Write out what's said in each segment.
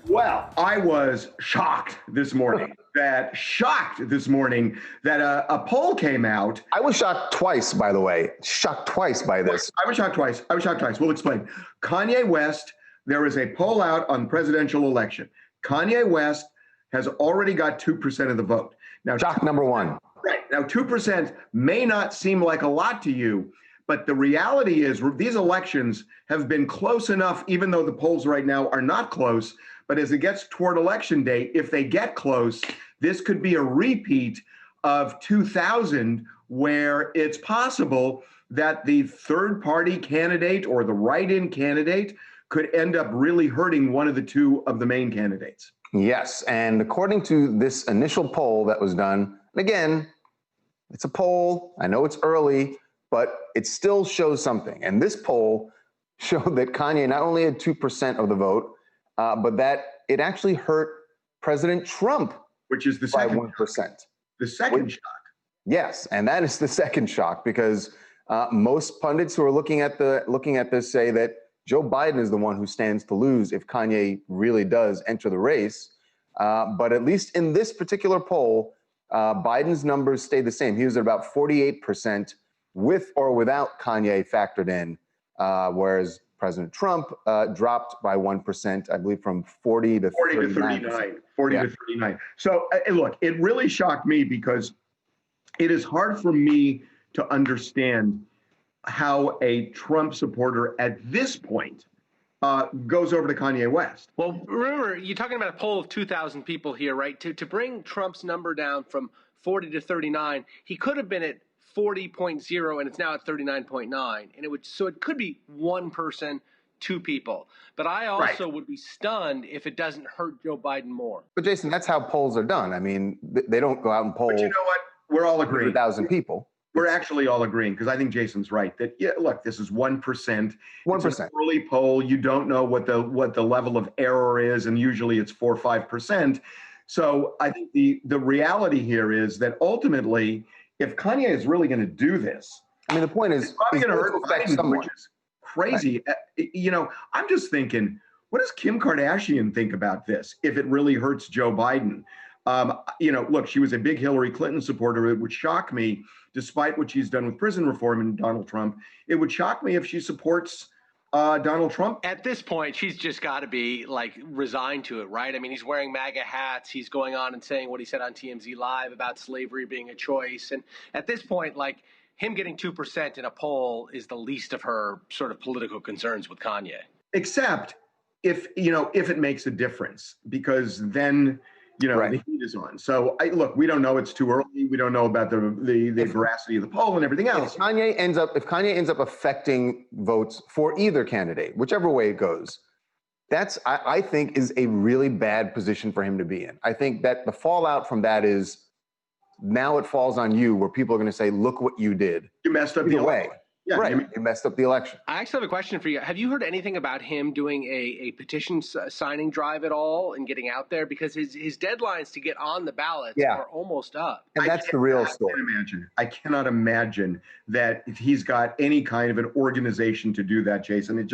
Well, I was shocked this morning that a poll came out. I was shocked twice, by the way. Shocked twice by this. I was shocked twice. We'll explain. Kanye West, there is a poll out on presidential election. Kanye West has already got 2% of the vote. Now, shock number one. Right. Now, 2% may not seem like a lot to you, but the reality is these elections have been close enough, even though the polls right now are not close. But as it gets toward election day, if they get close, this could be a repeat of 2000, where it's possible that the third party candidate or the write-in candidate could end up really hurting one of the two of the main candidates. Yes, and according to this initial poll that was done, and again, it's a poll, I know it's early, but it still shows something. And this poll showed that Kanye not only had 2% of the vote, but that it actually hurt President Trump, which is the second, by 1%. The second shock. Yes, and that is the second shock, because most pundits who are looking at this say that Joe Biden is the one who stands to lose if Kanye really does enter the race. But at least in this particular poll, Biden's numbers stayed the same. He was at about 48% with or without Kanye factored in, whereas President Trump dropped by 1%, I believe, from 40 to 39. 40 to 39. So look, it really shocked me because it is hard for me to understand how a Trump supporter at this point goes over to Kanye West. Well, remember, you're talking about a poll of 2,000 people here, right? To bring Trump's number down from 40 to 39, he could have been at 40.0 and it's now at 39.9, and it could be one person, two people. But I also would be stunned if it doesn't hurt Joe Biden more. But Jason, that's how polls are done. I mean, they don't go out and poll. But you know what? We're all agreeing. 100,000 people. We're actually all agreeing, because I think Jason's right that, yeah, look, this is 1%. 1%. It's an early poll. You don't know what the level of error is, and usually it's 4 or 5%. So I think the reality here is that ultimately, if Kanye is really going to do this, I mean, the point is, it's probably going to hurt Biden, someone. which is crazy. Right. You know, I'm just thinking, what does Kim Kardashian think about this if it really hurts Joe Biden? You know, look, she was a big Hillary Clinton supporter. It would shock me, despite what she's done with prison reform and Donald Trump, it would shock me if she supports Donald Trump. At this point, she's just got to be like resigned to it, right? I mean, he's wearing MAGA hats. He's going on and saying what he said on TMZ-LIVE about slavery being a choice. And at this point, like, him getting 2% in a poll is the least of her sort of political concerns with Kanye. Except if it makes a difference, because then, the heat is on. So look, we don't know. It's too early. We don't know about the veracity of the poll and everything else. If Kanye ends up affecting votes for either candidate, whichever way it goes, that's, I think, is a really bad position for him to be in. I think that the fallout from that is now it falls on you, where people are going to say, look what you did. You messed up either way. Yeah, right. You messed up the election. I actually have a question for you. Have you heard anything about him doing a petition signing drive at all and getting out there? Because his deadlines to get on the ballots are almost up. And that's the real story. I cannot imagine that he's got any kind of an organization to do that, Jason.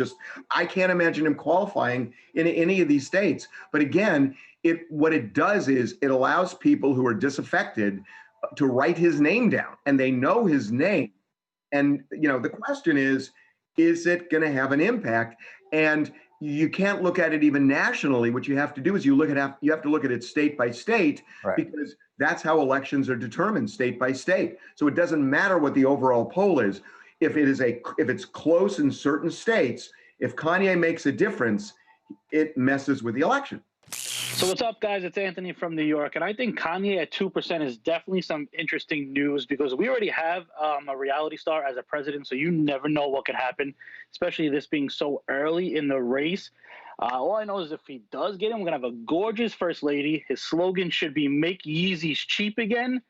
I can't imagine him qualifying in any of these states. But again, what it does is it allows people who are disaffected to write his name down, and they know his name. And, the question is it going to have an impact? And you can't look at it even nationally. What you have to do is you have to look at it state by state, because that's how elections are determined, state by state. So it doesn't matter what the overall poll is. If it's close in certain states, if Kanye makes a difference, it messes with the election. So what's up, guys? It's Anthony from New York, and I think Kanye at 2% is definitely some interesting news, because we already have a reality star as a president, so you never know what could happen, especially this being so early in the race. All I know is if he does get him, we're going to have a gorgeous first lady. His slogan should be "Make Yeezys Cheap Again."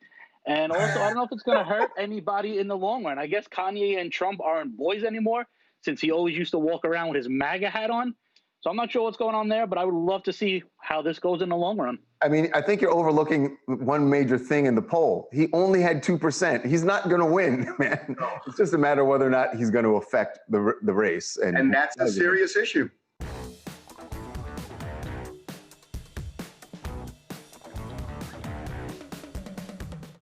And also, I don't know if it's going to hurt anybody in the long run. I guess Kanye and Trump aren't boys anymore, since he always used to walk around with his MAGA hat on. So I'm not sure what's going on there, but I would love to see how this goes in the long run. I mean, I think you're overlooking one major thing in the poll. He only had 2%. He's not going to win, man. It's just a matter of whether or not he's going to affect the race. And that's a serious issue.